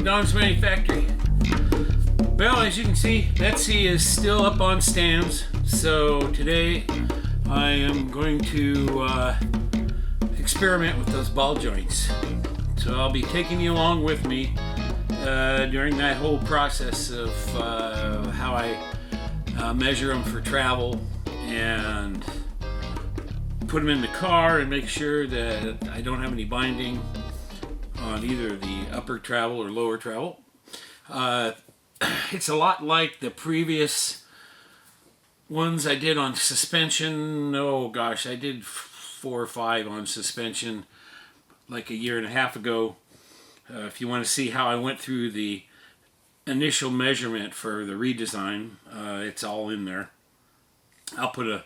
Dom's Manufactory. Well, as you can see, Betsy is still up on stands. So today I am going to experiment with those ball joints. So I'll be taking you along with me during that whole process of how I measure them for travel and put them in the car and make sure that I don't have any binding on either the upper travel or lower travel. It's a lot like the previous ones I did on suspension. Oh gosh, I did 4 or 5 on suspension like a year and a half ago. If you want to see how I went through the initial measurement for the redesign, it's all in there. I'll put a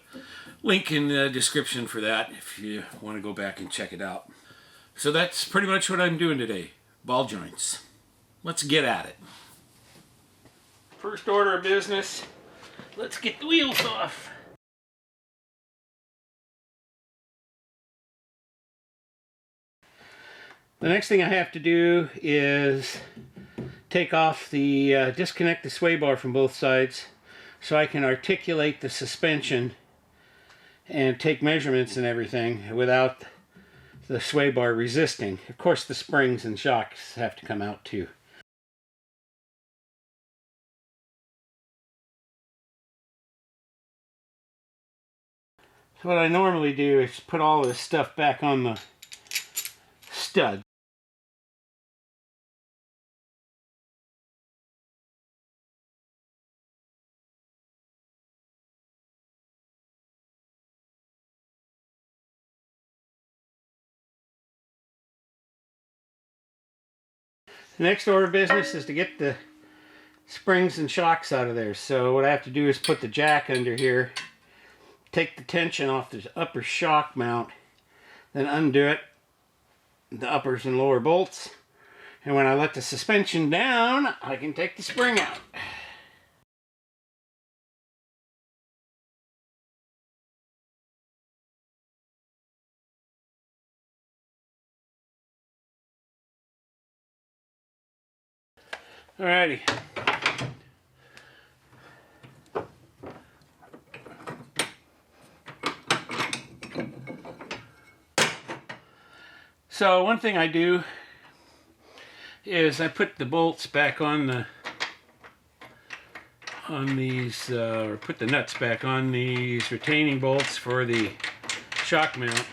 link in the description for that if you want to go back and check it out. So that's pretty much what I'm doing today. Ball joints. Let's get at it. First order of business, let's get the wheels off. The next thing I have to do is take off the, disconnect the sway bar from both sides so I can articulate the suspension and take measurements and everything without the sway bar resisting. Of course, the springs and shocks have to come out too. So what I normally do is put all this stuff back on the stud. The next order of business is to get the springs and shocks out of there. So what I have to do is put the jack under here, take the tension off the upper shock mount, then undo it, the uppers and lower bolts. And when I let the suspension down, I can take the spring out. Alrighty. So one thing I do is I put the bolts back on these, or put the nuts back on these retaining bolts for the shock mount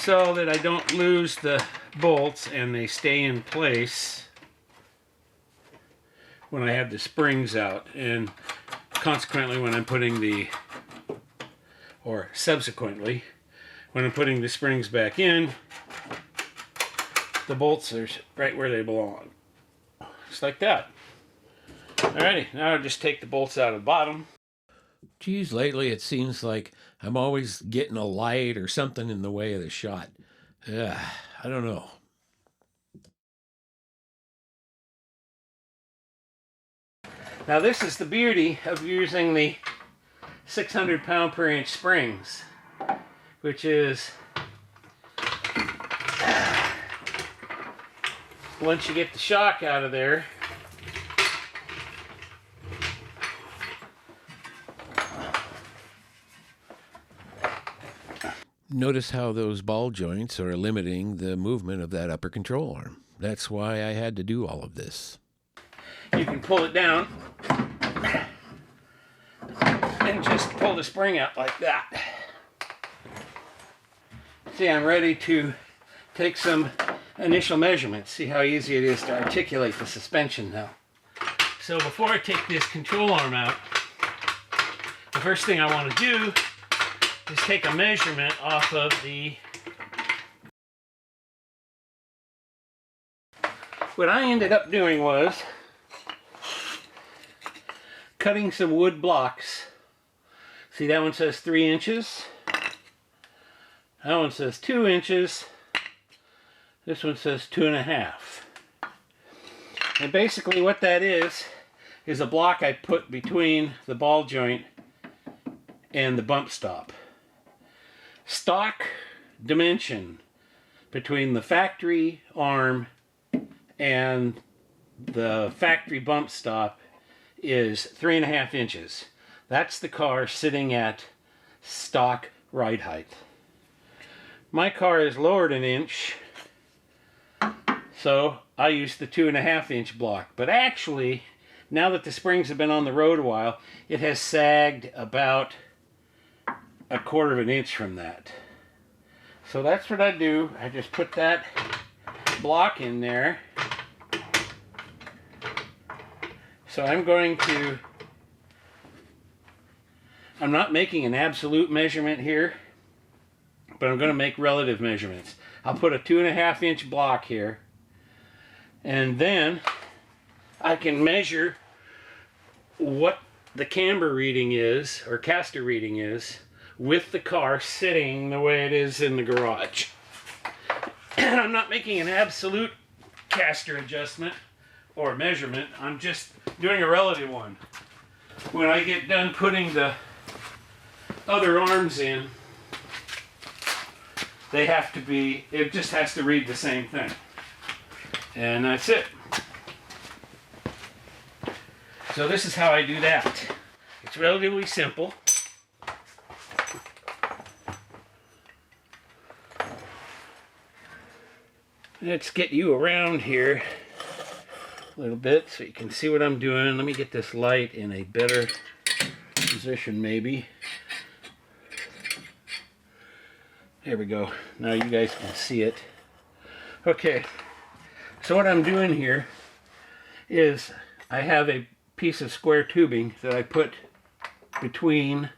so that I don't lose the bolts and they stay in place when I have the springs out, and consequently when I'm putting subsequently when I'm putting the springs back in, the bolts are right where they belong. Just like that. Alrighty, now I'll just take the bolts out of the bottom. Geez, lately it seems like I'm always getting a light or something in the way of the shot. I don't know. Now this is the beauty of using the 600 pound per inch springs, which is once you get the shock out of there, notice how those ball joints are limiting the movement of that upper control arm. That's why I had to do all of this. You can pull it down and just pull the spring out like that. See, I'm ready to take some initial measurements. See how easy it is to articulate the suspension now. So before I take this control arm out, the first thing I want to do is take a measurement off of the... What I ended up doing was cutting some wood blocks. See, that one says 3 inches. That one says 2 inches. This one says 2.5. And basically what that is a block I put between the ball joint and the bump stop. Stock dimension between the factory arm and the factory bump stop is 3.5 inches. That's the car sitting at stock ride height. My car is lowered an inch, so I use the 2.5 inch block. But actually, now that the springs have been on the road a while, it has sagged about 1/4 inch from that. So that's what I do. I just put that block in there. So I'm not making an absolute measurement here, but I'm going to make relative measurements. I'll put a 2.5 inch block here, and then I can measure what the camber reading is, or caster reading is, with the car sitting the way it is in the garage. And I'm not making an absolute caster adjustment or measurement. I'm just doing a relative one. When I get done putting the other arms in, they have to be, it just has to read the same thing. And that's it. So this is how I do that. It's relatively simple. Let's get you around here a little bit so you can see what I'm doing. Let me get this light in a better position maybe. There we go. Now you guys can see it. Okay, so what I'm doing here is I have a piece of square tubing that I put between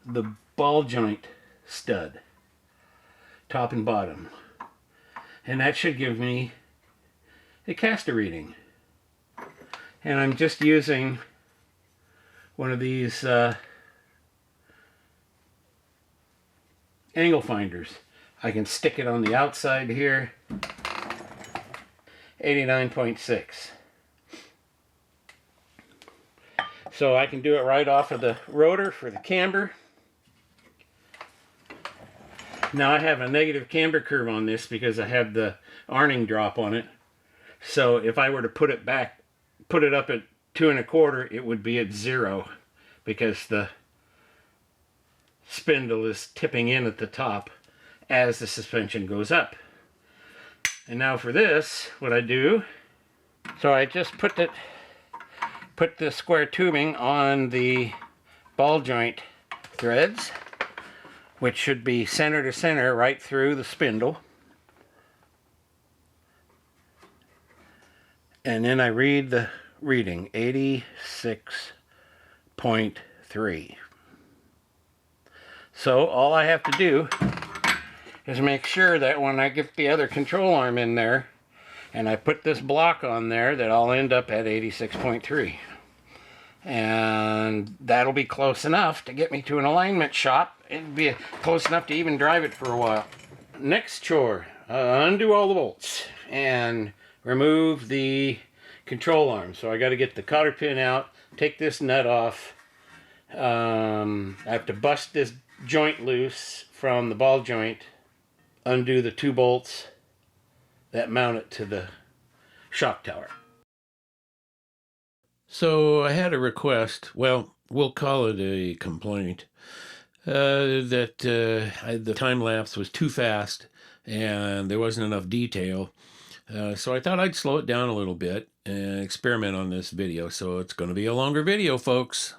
the ball joint stud, top and bottom. And that should give me a caster reading. And I'm just using one of these angle finders. I can stick it on the outside here. 89.6. So I can do it right off of the rotor for the camber. Now I have a negative camber curve on this because I have the arning drop on it. So if I were to put it back, put it up at 2 1/4, it would be at 0 because the spindle is tipping in at the top as the suspension goes up. And now for this, what I do, so I just put the square tubing on the ball joint threads, which should be center to center right through the spindle. And then I read the reading, 86.3. So all I have to do is make sure that when I get the other control arm in there and I put this block on there, that I'll end up at 86.3. And that'll be close enough to get me to an alignment shop. It'll be close enough to even drive it for a while. Next chore, undo all the bolts and remove the control arm. So I got to get the cotter pin out, take this nut off. I have to bust this joint loose from the ball joint, undo the 2 bolts that mount it to the shock tower. So I had a request, well, we'll call it a complaint, that the time lapse was too fast and there wasn't enough detail. So I thought I'd slow it down a little bit and experiment on this video. So it's going to be a longer video, folks.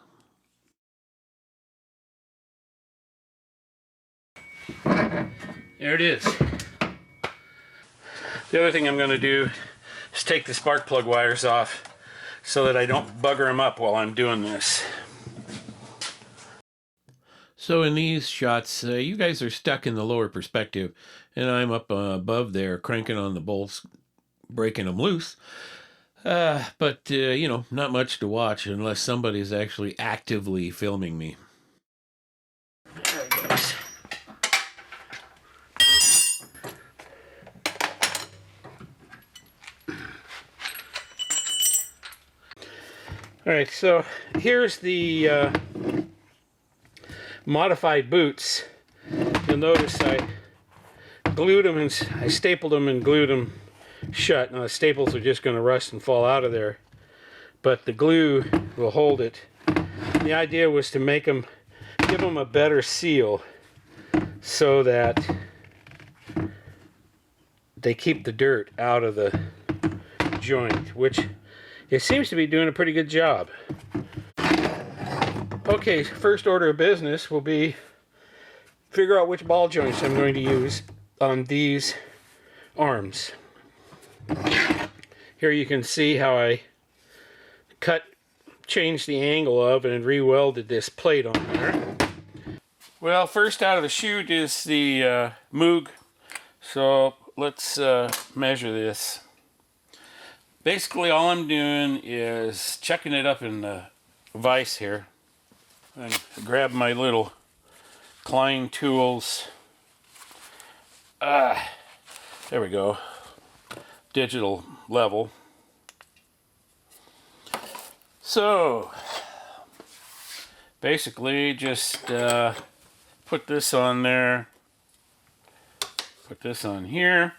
There it is. The other thing I'm going to do is take the spark plug wires off so that I don't bugger them up while I'm doing this. So in these shots, you guys are stuck in the lower perspective, and I'm up above there cranking on the bolts, breaking them loose. But you know, not much to watch unless somebody's actually actively filming me. There it goes. All right, so here's the modified boots. You'll notice I glued them and I stapled them and glued them shut. Now the staples are just going to rust and fall out of there, but the glue will hold it. The idea was to make them, give them a better seal so that they keep the dirt out of the joint, which it seems to be doing a pretty good job. Okay, first order of business will be figure out which ball joints I'm going to use on these arms. Here you can see how I changed the angle of and re-welded this plate on there. Well, first out of the chute is the Moog. So let's measure this. Basically all I'm doing is checking it up in the vise here. I grab my little Quin tools. There we go. Digital level. So basically just put this on there, put this on here,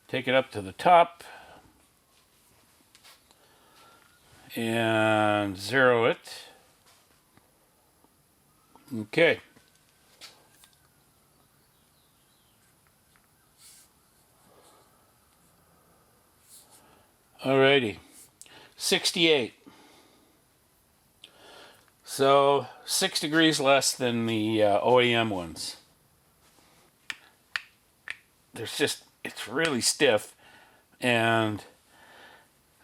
take it up to the top and zero it. Okay. Alrighty. 68. So 6 degrees less than the OEM ones. There's just, it's really stiff, and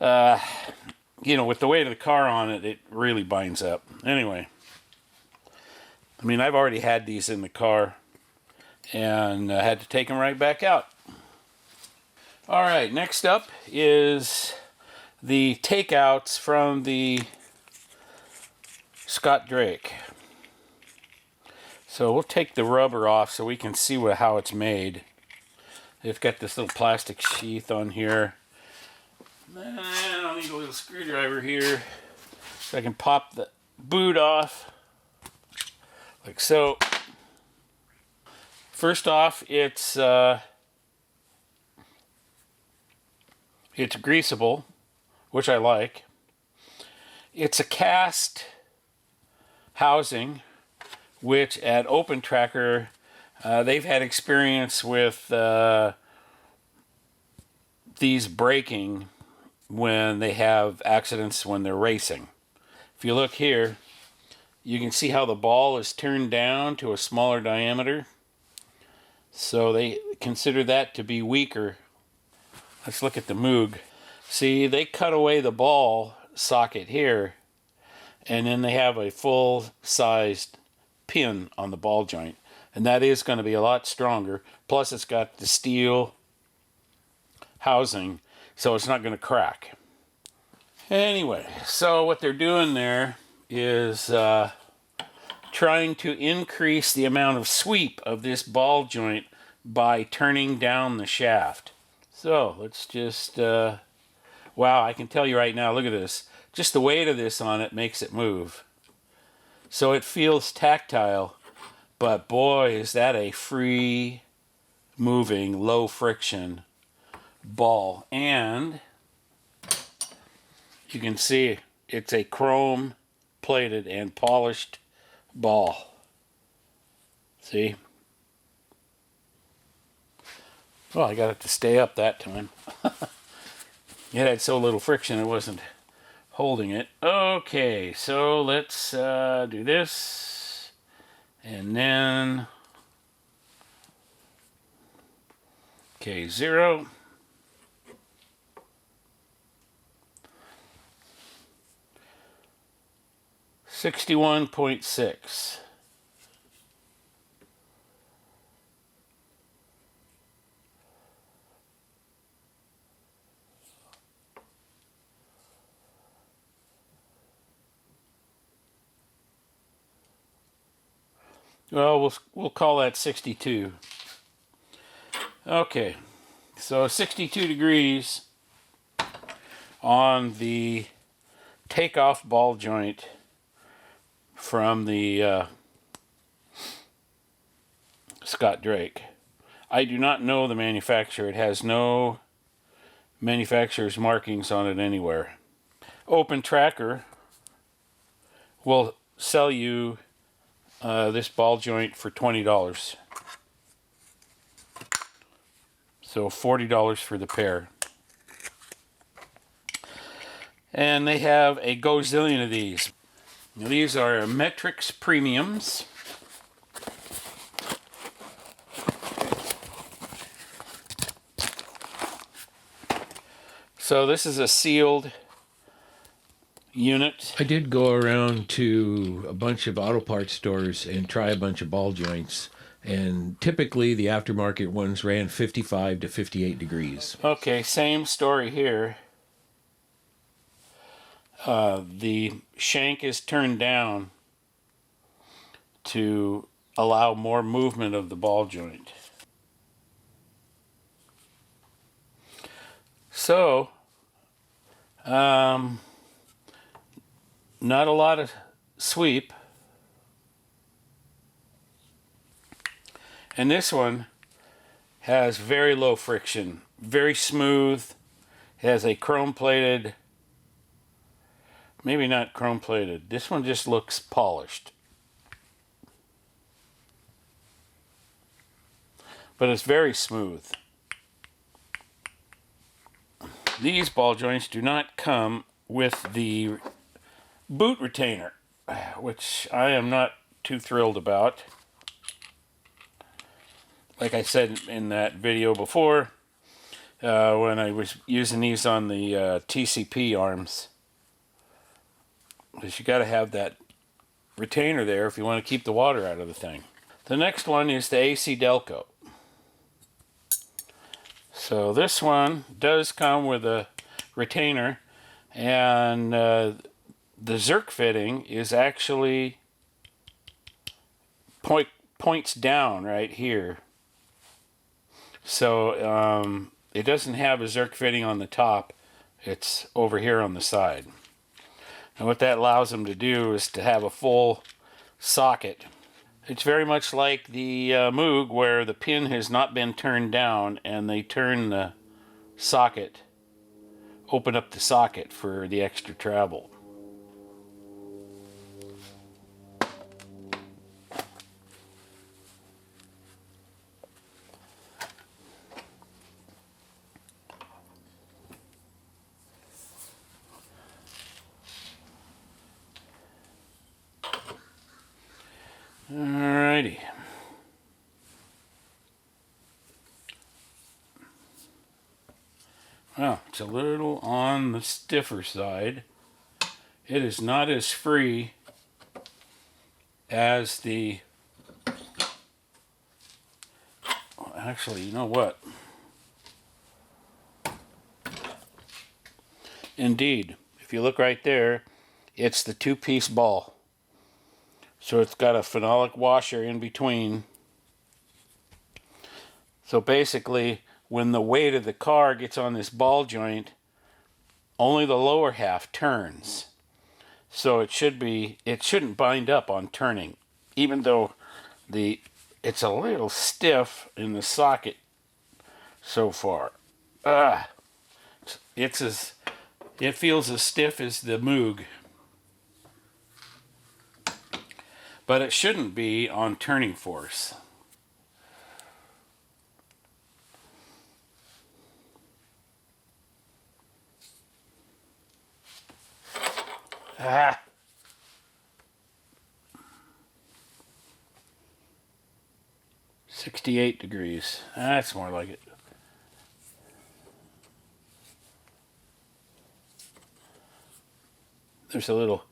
you know, with the weight of the car on it, it really binds up. Anyway, I mean, I've already had these in the car and I had to take them right back out. All right, next up is the takeouts from the Scott Drake. So we'll take the rubber off so we can see how it's made. It's got this little plastic sheath on here. And I'll need a little screwdriver here so I can pop the boot off, like so. First off, it's greasable, which I like. It's a cast housing, which at Open Tracker, they've had experience with these breaking when they have accidents when they're racing. If you look here, you can see how the ball is turned down to a smaller diameter. So they consider that to be weaker. Let's look at the Moog. See, they cut away the ball socket here, and then they have a full-sized pin on the ball joint. And that is going to be a lot stronger. Plus, it's got the steel housing, so it's not going to crack. Anyway, so what they're doing there is trying to increase the amount of sweep of this ball joint by turning down the shaft. So let's just, wow, I can tell you right now, look at this. Just the weight of this on it makes it move. So it feels tactile, but boy, is that a free moving, low friction ball. And you can see it's a chrome plated and polished ball. See? Well, I got it to stay up that time. It had so little friction it wasn't holding it. Okay, so let's do this. And then, okay, 0. $61.6. Well, we'll call that 62. Okay, so 62 degrees on the takeoff ball joint from the Scott Drake. I do not know the manufacturer. It has no manufacturer's markings on it anywhere. Open Tracker will sell you this ball joint for $20. So $40 for the pair. And they have a gazillion of these. Now, these are Metrics Premiums. So this is a sealed unit. I did go around to a bunch of auto parts stores and try a bunch of ball joints, and typically the aftermarket ones ran 55 to 58 degrees. Okay, same story here. The shank is turned down to allow more movement of the ball joint. So, not a lot of sweep. And this one has very low friction, very smooth. It has a chrome plated, maybe not chrome plated. This one just looks polished. But it's very smooth. These ball joints do not come with the boot retainer, which I am not too thrilled about. Like I said in that video before, when I was using these on the TCP arms, because you got to have that retainer there if you want to keep the water out of the thing. The next one is the AC Delco. So this one does come with a retainer, and the Zerk fitting is actually points down right here. So it doesn't have a Zerk fitting on the top, it's over here on the side. And what that allows them to do is to have a full socket. It's very much like the Moog, where the pin has not been turned down and they turn the socket, open up the socket for the extra travel. Alrighty. Well, it's a little on the stiffer side. It is not as free as the... Actually, you know what? Indeed, if you look right there, it's the two-piece ball. So it's got a phenolic washer in between. So basically, when the weight of the car gets on this ball joint, only the lower half turns. So it shouldn't bind up on turning, even though it's a little stiff in the socket so far. It feels as stiff as the Moog. But it shouldn't be on turning force. Ah. 68 degrees. That's more like it. There's a little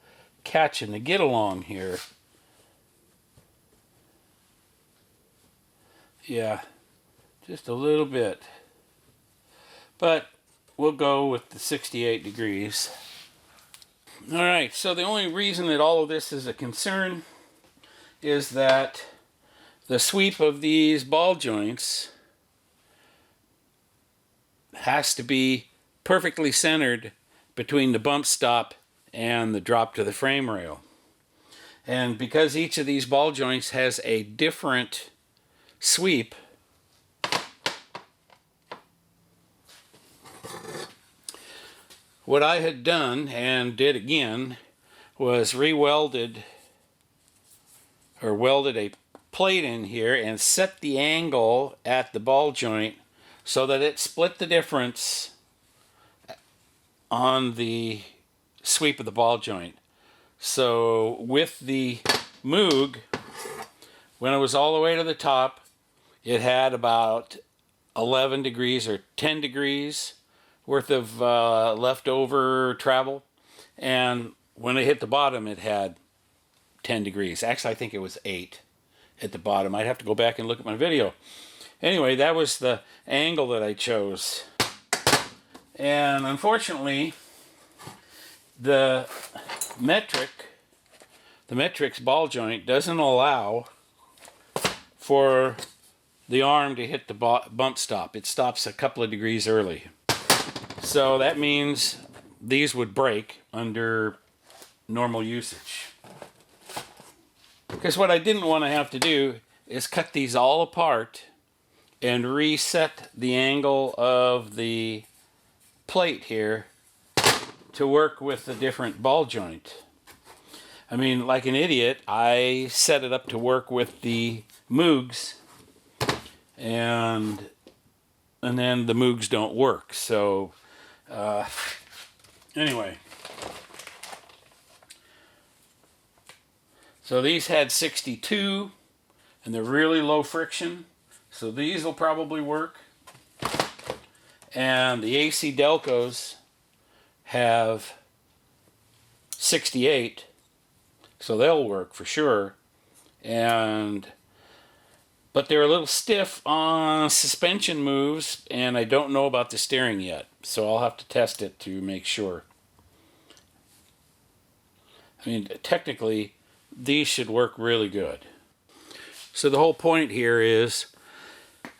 catch in the get along here. Yeah, just a little bit. But we'll go with the 68 degrees. Alright, so the only reason that all of this is a concern is that the sweep of these ball joints has to be perfectly centered between the bump stop and the drop to the frame rail. And because each of these ball joints has a different sweep, what I had done and did again was welded a plate in here and set the angle at the ball joint so that it split the difference on the sweep of the ball joint. So with the Moog, when it was all the way to the top, it had about 11 degrees or 10 degrees worth of leftover travel. And when it hit the bottom, it had 10 degrees. Actually, I think it was 8 at the bottom. I'd have to go back and look at my video. Anyway, that was the angle that I chose. And unfortunately, the metrics ball joint doesn't allow for the arm to hit the bump stop. It stops a couple of degrees early. So that means these would break under normal usage. Because what I didn't want to have to do is cut these all apart and reset the angle of the plate here to work with the different ball joint. I mean, like an idiot, I set it up to work with the Moogs, and then the Moogs don't work. So anyway, so these had 62 and they're really low friction, so these will probably work. And the AC Delcos have 68, so they'll work for sure. But they're a little stiff on suspension moves, and I don't know about the steering yet, so I'll have to test it to make sure. I mean, technically, these should work really good. So the whole point here is,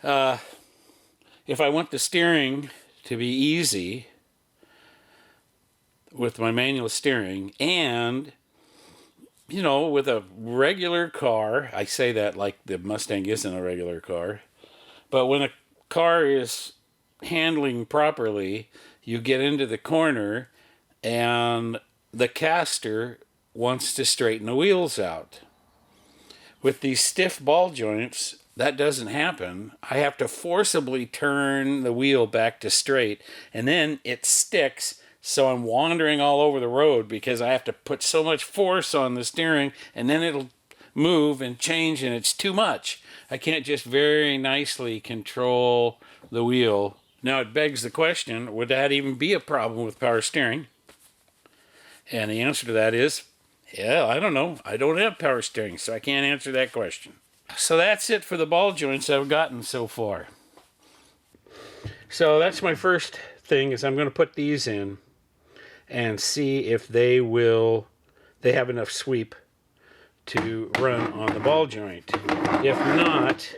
if I want the steering to be easy with my manual steering, and you know, with a regular car, I say that like the Mustang isn't a regular car, but when a car is handling properly, you get into the corner and the caster wants to straighten the wheels out. With these stiff ball joints, that doesn't happen. I have to forcibly turn the wheel back to straight, and then it sticks. So I'm wandering all over the road because I have to put so much force on the steering, and then it'll move and change, and it's too much. I can't just very nicely control the wheel. Now it begs the question, would that even be a problem with power steering? And the answer to that is, yeah, I don't know. I don't have power steering, so I can't answer that question. So that's it for the ball joints I've gotten so far. So that's my first thing, is I'm going to put these in and see if they have enough sweep to run on the ball joint. If not,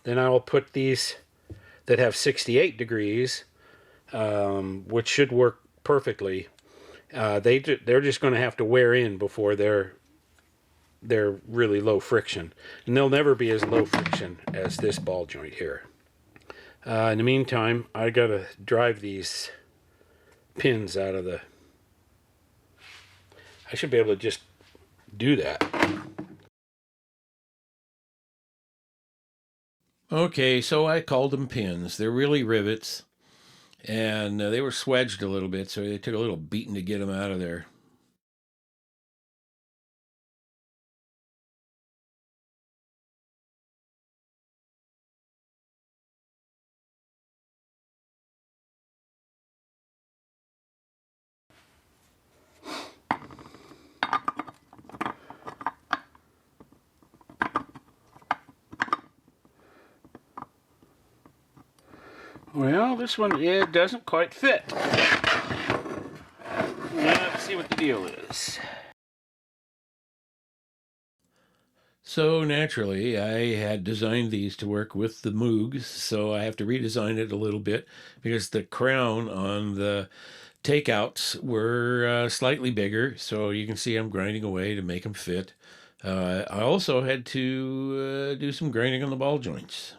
then I will put these that have 68 degrees, which should work perfectly. They're just going to have to wear in before they're really low friction, and they'll never be as low friction as this ball joint here. In the meantime, I gotta drive these pins out of the... I should be able to just do that. Okay, so I called them pins. They're really rivets, and they were swedged a little bit, so they took a little beating to get them out of there. Well, this one, it doesn't quite fit. Let's see what the deal is. So naturally, I had designed these to work with the Moogs, so I have to redesign it a little bit because the crown on the takeouts were slightly bigger, so you can see I'm grinding away to make them fit. I also had to do some grinding on the ball joints.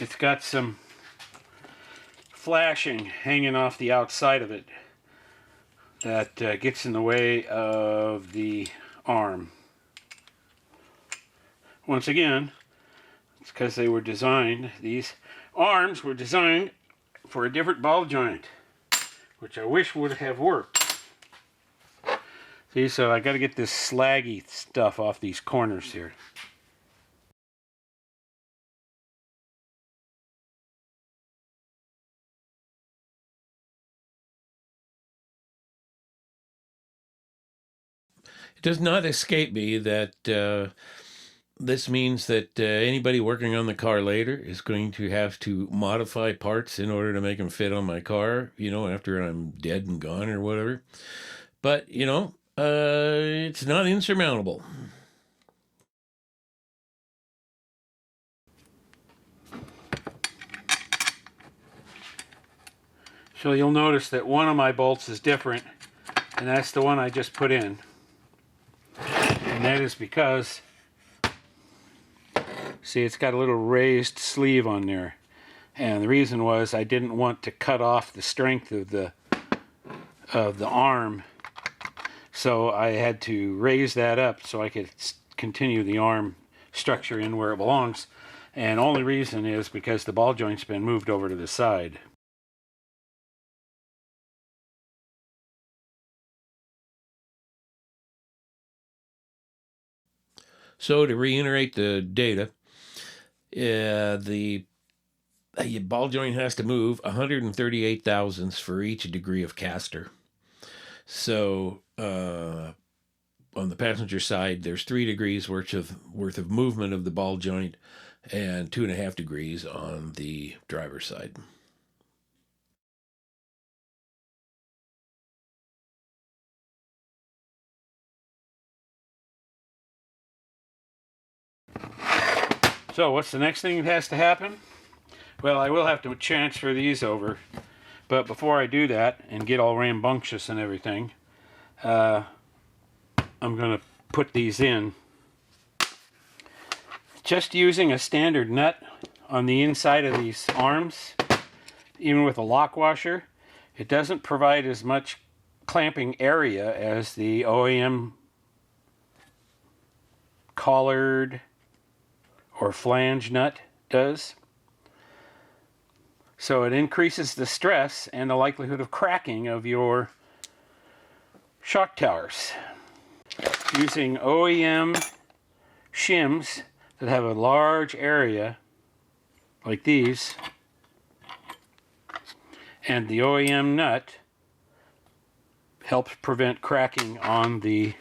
It's got some flashing hanging off the outside of it that gets in the way of the arm. Once again, it's because they were designed, these arms were designed for a different ball joint, which I wish would have worked. See, so I got to get this slaggy stuff off these corners here. It does not escape me that this means that anybody working on the car later is going to have to modify parts in order to make them fit on my car, you know, after I'm dead and gone or whatever. But, you know, it's not insurmountable. So you'll notice that one of my bolts is different, and that's the one I just put in. And that is because, see, it's got a little raised sleeve on there. And the reason was I didn't want to cut off the strength of the arm. So I had to raise that up so I could continue the arm structure in where it belongs. And only reason is because the ball joint's been moved over to the side. So to reiterate the data, the ball joint has to move 138 thousandths for each degree of caster. So on the passenger side, there's 3 degrees worth of movement of the ball joint, and 2.5 degrees on the driver's side. So what's the next thing that has to happen? Well, I will have to transfer these over, but before I do that and get all rambunctious and everything, I'm going to put these in. Just using a standard nut on the inside of these arms, even with a lock washer, it doesn't provide as much clamping area as the OEM collared or flange nut does. So it increases the stress and the likelihood of cracking of your shock towers. Using OEM shims that have a large area like these, and the OEM nut helps prevent cracking on the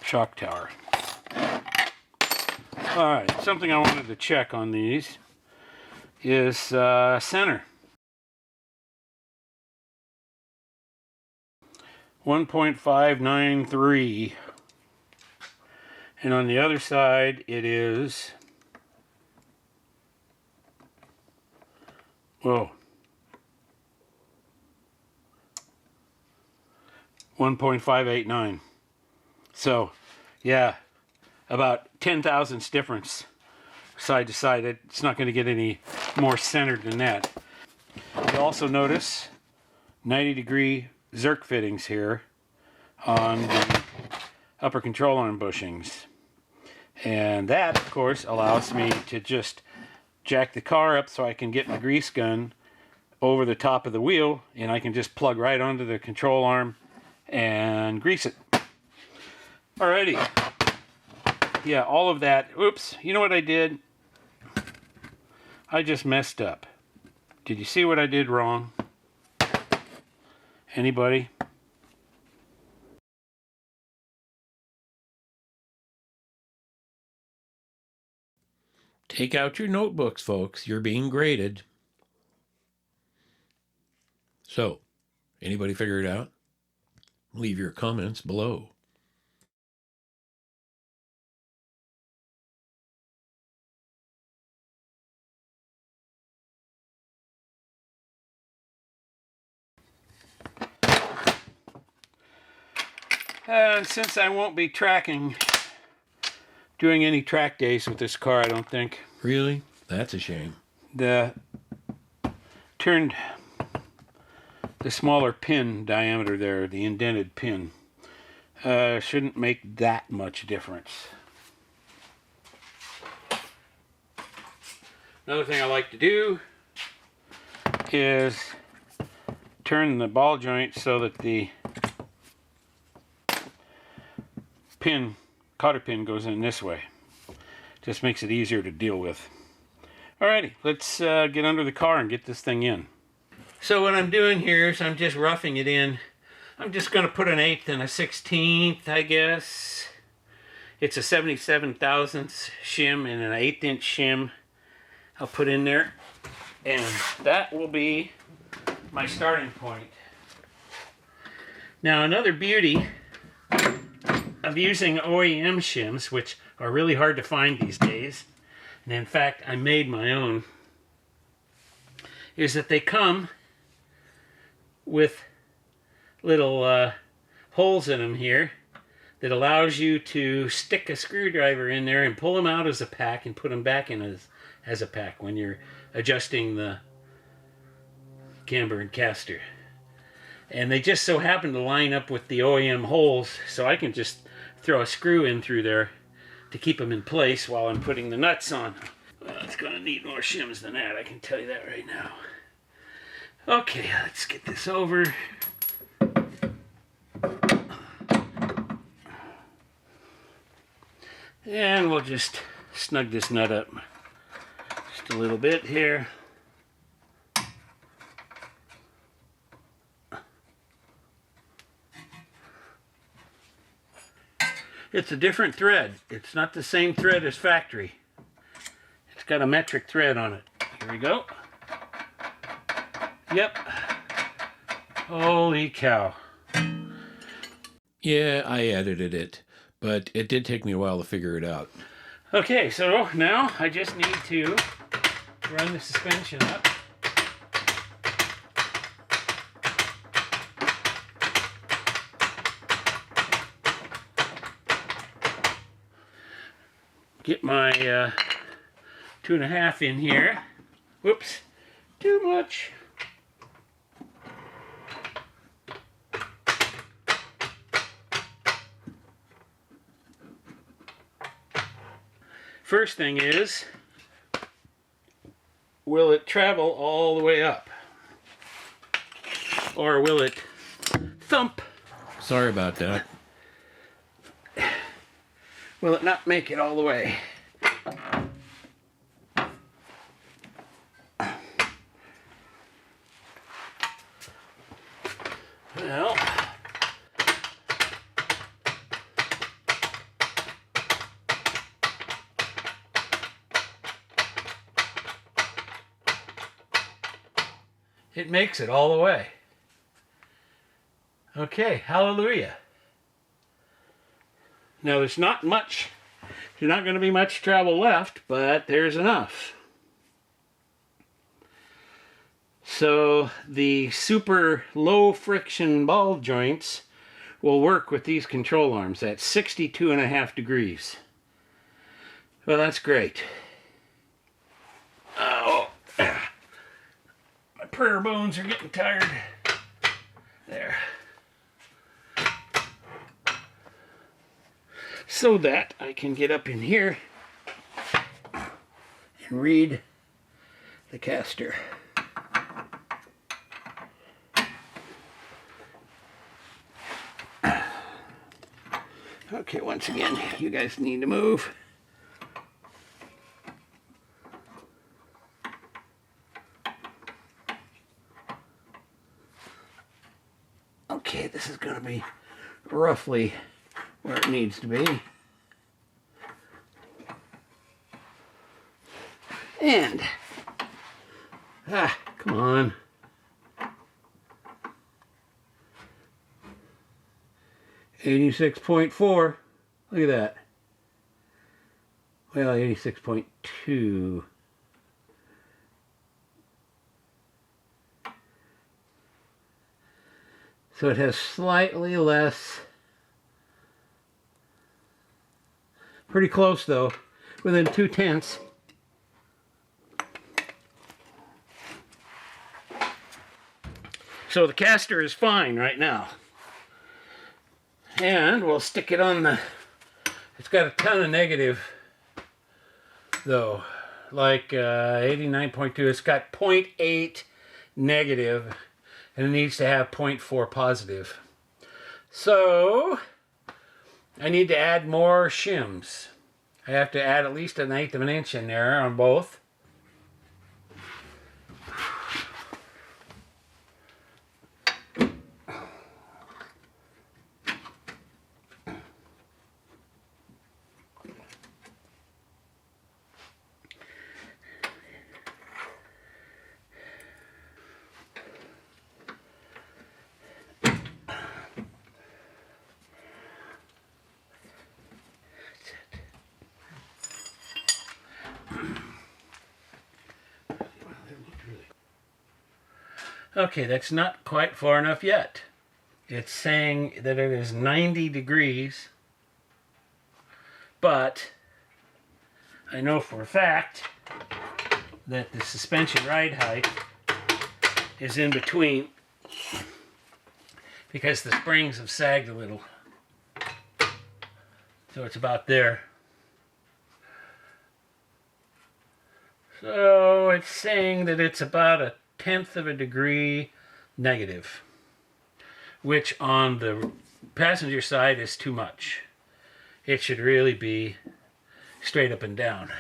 shock tower. Alright, something I wanted to check on these is center. 1.593, and on the other side it is, whoa, 1.589. So yeah, about 10 thousandths difference side to side. It's not going to get any more centered than that. You also notice 90-degree Zerk fittings here on the upper control arm bushings. And that, of course, allows me to just jack the car up so I can get my grease gun over the top of the wheel, and I can just plug right onto the control arm and grease it. Alrighty. Yeah, all of that. Oops, you know what I did? I just messed up. Did you see what I did wrong? Anybody? Take out your notebooks, folks. You're being graded. So, anybody figure it out? Leave your comments below. And since I won't be doing any track days with this car, I don't think. Really? That's a shame. the turned the smaller pin diameter there, the indented pin, shouldn't make that much difference. Another thing I like to do is turn the ball joint so that the pin, cotter pin, goes in this way. Just makes it easier to deal with. Alrighty, let's get under the car and get this thing in. So what I'm doing here is I'm just roughing it in. I'm just going to put an 1/8 and a 1/16, I guess. It's a 77 thousandths shim and an 1/8 inch shim I'll put in there. And that will be my starting point. Now another beauty of using OEM shims, which are really hard to find these days, and in fact I made my own, is that they come with little holes in them here that allows you to stick a screwdriver in there and pull them out as a pack and put them back in as a pack when you're adjusting the camber and caster. And they just so happen to line up with the OEM holes, so I can just throw a screw in through there to keep them in place while I'm putting the nuts on. Well, it's going to need more shims than that, I can tell you that right now. Okay, let's get this over. And we'll just snug this nut up just a little bit here. It's a different thread. It's not the same thread as factory. It's got a metric thread on it. Here we go. Yep. Holy cow. Yeah, I edited it, but it did take me a while to figure it out. Okay, so now I just need to run the suspension up. Get my 2.5 in here. Whoops, too much. First thing is, will it travel all the way up? Or will it thump? Sorry about that. Will it not make it all the way? Well, it makes it all the way. Okay, hallelujah. Now there's not going to be much travel left, but there's enough. So the super low friction ball joints will work with these control arms at 62.5 degrees. Well, that's great. Oh, my prayer bones are getting tired. There. So that I can get up in here and read the caster. Okay, once again, you guys need to move. Okay, this is going to be roughly where it needs to be. And, come on. $86.4. Look at that. Well, 86.2. So it has slightly less. Pretty close though, within 0.2. So the caster is fine right now. And we'll stick it on the... It's got a ton of negative, though. Like 89.2. It's got 0.8 negative, and it needs to have 0.4 positive. So I need to add more shims. I have to add at least 1/8 of an inch in there on both. Okay, that's not quite far enough yet. It's saying that it is 90 degrees, but I know for a fact that the suspension ride height is in between because the springs have sagged a little. So it's about there. So it's saying that it's about 1/10 of a degree negative, which on the passenger side is too much. It should really be straight up and down.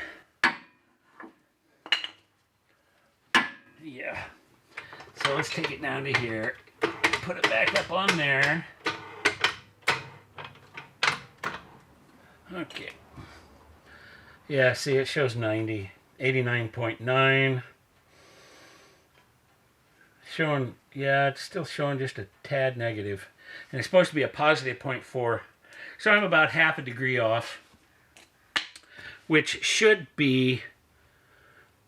Yeah. So let's take it down to here, put it back up on there. Okay. Yeah, see, it shows 90, 89.9. Showing, yeah, it's still showing just a tad negative. And it's supposed to be a positive 0.4. So I'm about 1/2 a degree off, which should be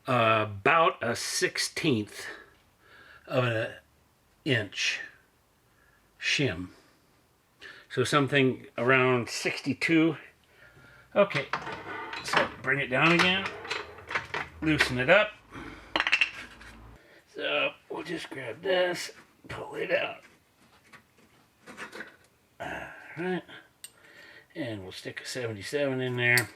about 1/16 of an inch shim. So something around 62. Okay, so bring it down again, loosen it up. So we'll just grab this, pull it out. Alright, and we'll stick a 77 in there.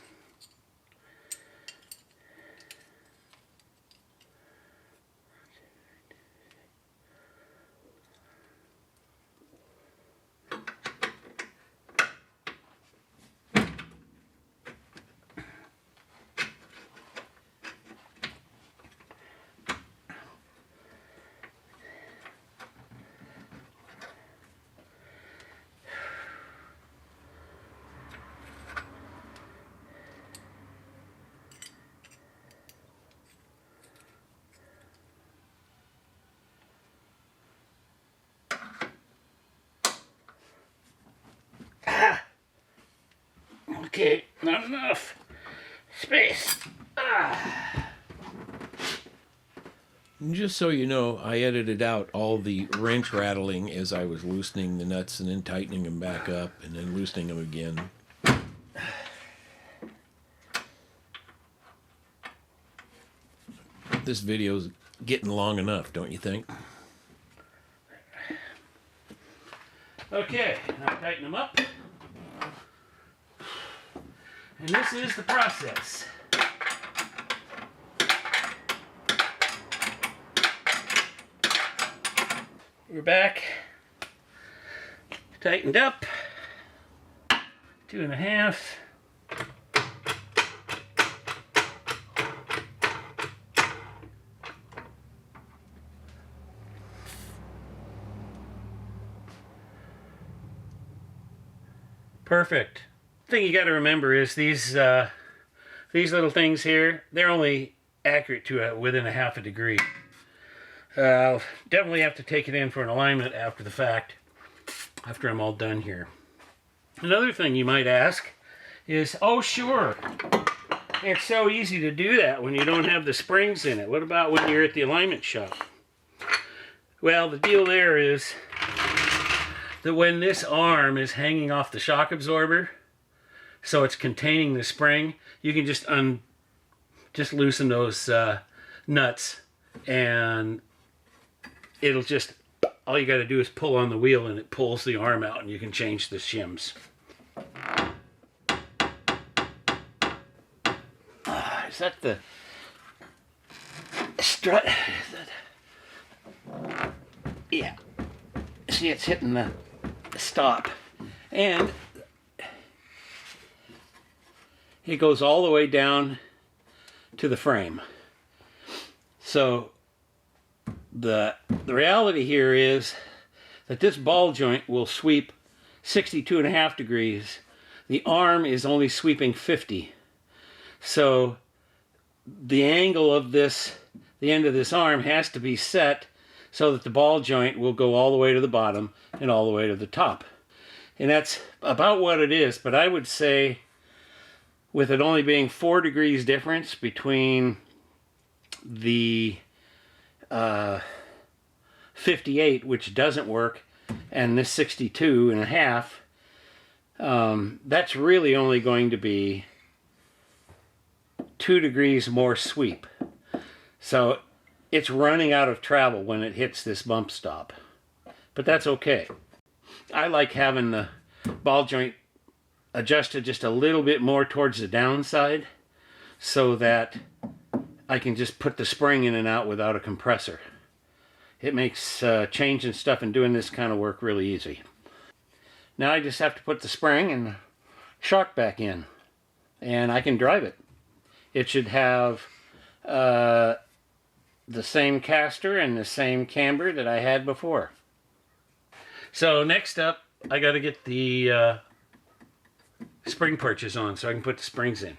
Okay, not enough space. And just so you know, I edited out all the wrench rattling as I was loosening the nuts and then tightening them back up and then loosening them again. This video's getting long enough, don't you think? Okay, now tighten them up. And this is the process. We're back. Tightened up. 2.5. Perfect. The thing you got to remember is these little things here, they're only accurate to within 1/2 a degree. I'll definitely have to take it in for an alignment after the fact, after I'm all done here. Another thing you might ask is, oh sure, it's so easy to do that when you don't have the springs in it. What about when you're at the alignment shop? Well, the deal there is that when this arm is hanging off the shock absorber, so it's containing the spring, you can just loosen those nuts and it'll just all you got to do is pull on the wheel and it pulls the arm out and you can change the shims. Is that the strut? Yeah. See, it's hitting the stop. And it goes all the way down to the frame. So the reality here is that this ball joint will sweep 62.5 degrees. The arm is only sweeping 50. So the angle of this, the end of this arm has to be set so that the ball joint will go all the way to the bottom and all the way to the top. And that's about what it is, but I would say with it only being 4 degrees difference between the 58, which doesn't work, and this 62.5, that's really only going to be 2 degrees more sweep. So it's running out of travel when it hits this bump stop. But that's okay. I like having the ball joint adjusted just a little bit more towards the downside so that I can just put the spring in and out without a compressor. It makes changing stuff and doing this kind of work really easy. Now I just have to put the spring and shock back in and I can drive it. It should have the same caster and the same camber that I had before. So next up, I got to get the spring perches on so I can put the springs in.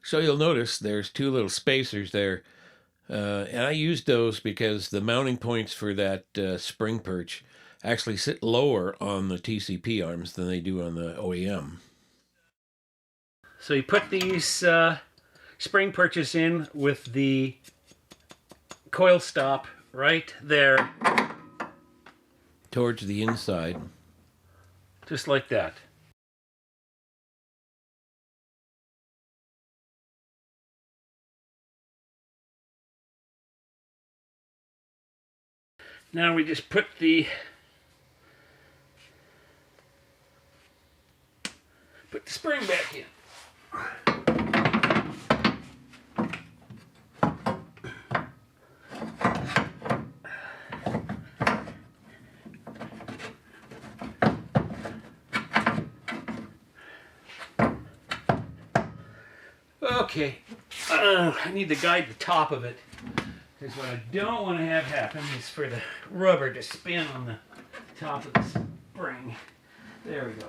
So you'll notice there's 2 little spacers there. And I used those because the mounting points for that spring perch actually sit lower on the TCP arms than they do on the OEM. So you put these spring perches in with the coil stop right there. Towards the inside. Just like that. Now we just put the spring back in. Okay, I need to guide the top of it, because what I don't want to have happen is for the rubber to spin on the top of the spring. There we go.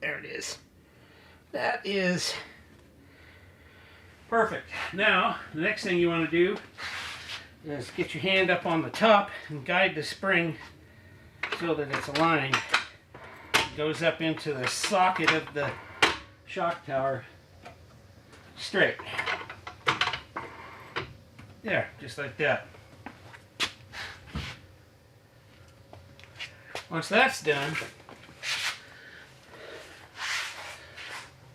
There it is. That is perfect. Now, the next thing you want to do is get your hand up on the top and guide the spring so that it's aligned. It goes up into the socket of the shock tower straight. There, just like that. Once that's done,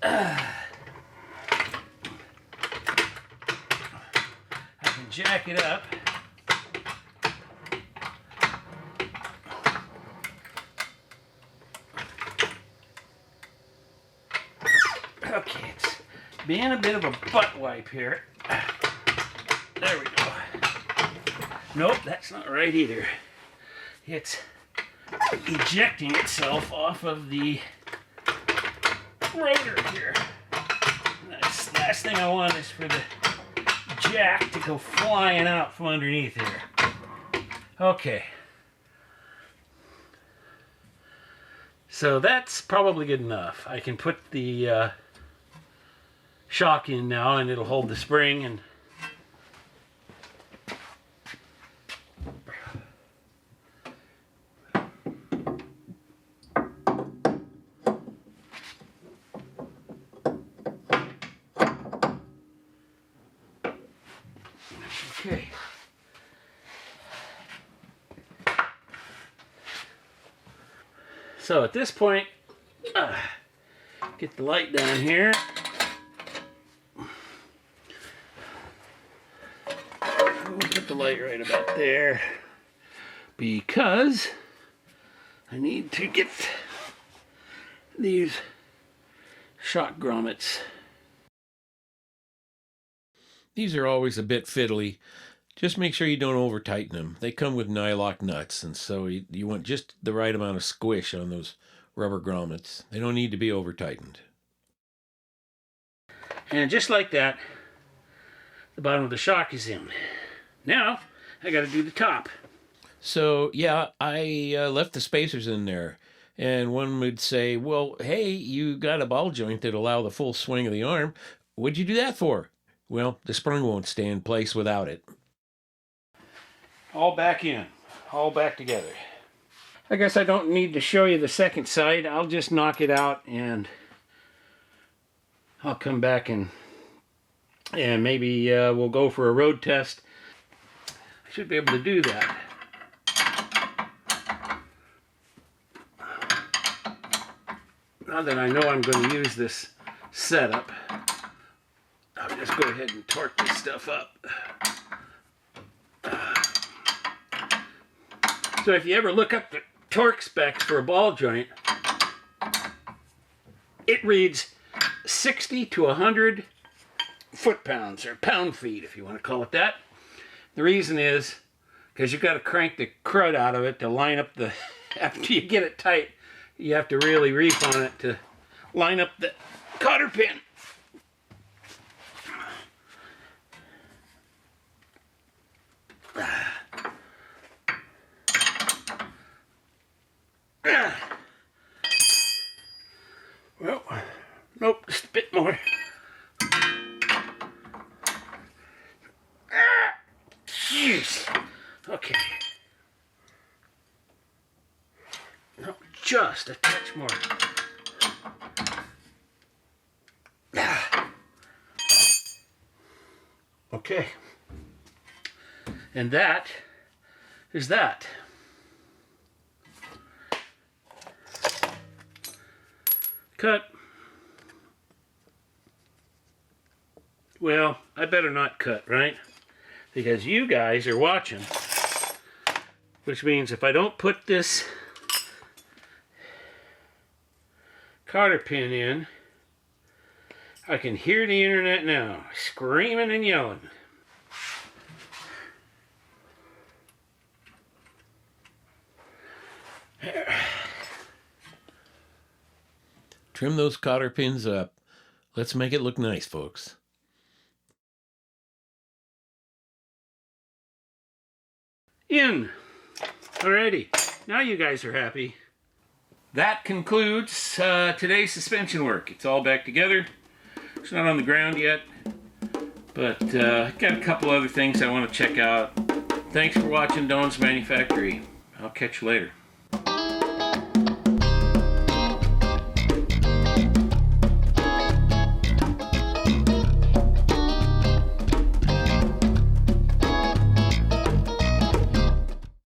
I can jack it up. Okay, it's being a bit of a butt wipe here. There we go. Nope, that's not right either. It's ejecting itself off of the rotor here. The last thing I want is for the jack to go flying out from underneath here. Okay. So that's probably good enough. I can put the shock in now and it'll hold the spring and So at this point, get the light down here. We'll put the light right about there because I need to get these shock grommets. These are always a bit fiddly. Just make sure you don't over tighten them. They come with nylock nuts, and so you want just the right amount of squish on those rubber grommets. They don't need to be over tightened. And just like that, the bottom of the shock is in. Now, I got to do the top. So, yeah, I left the spacers in there. And one would say, well, hey, you got a ball joint that allow the full swing of the arm. What'd you do that for? Well, the spring won't stay in place without it. All back in. All back together. I guess I don't need to show you the second side. I'll just knock it out and I'll come back and maybe we'll go for a road test. I should be able to do that. Now that I know I'm going to use this setup, I'll just go ahead and torque this stuff up. So if you ever look up the torque specs for a ball joint, it reads 60 to 100 foot-pounds, or pound-feet if you want to call it that. The reason is because you've got to crank the crud out of it to line up the, after you get it tight, you have to really reef on it to line up the cotter pin. Well, nope, just a bit more. Jeez. Okay. No, just a touch more. Okay. And that is that. Cut. Well, I better not cut, right? Because you guys are watching. Which means if I don't put this cotter pin in, I can hear the internet now screaming and yelling. Trim those cotter pins up. Let's make it look nice, folks. In. Alrighty. Now you guys are happy. That concludes today's suspension work. It's all back together. It's not on the ground yet, but got a couple other things I want to check out. Thanks for watching Don's Manufactory. I'll catch you later.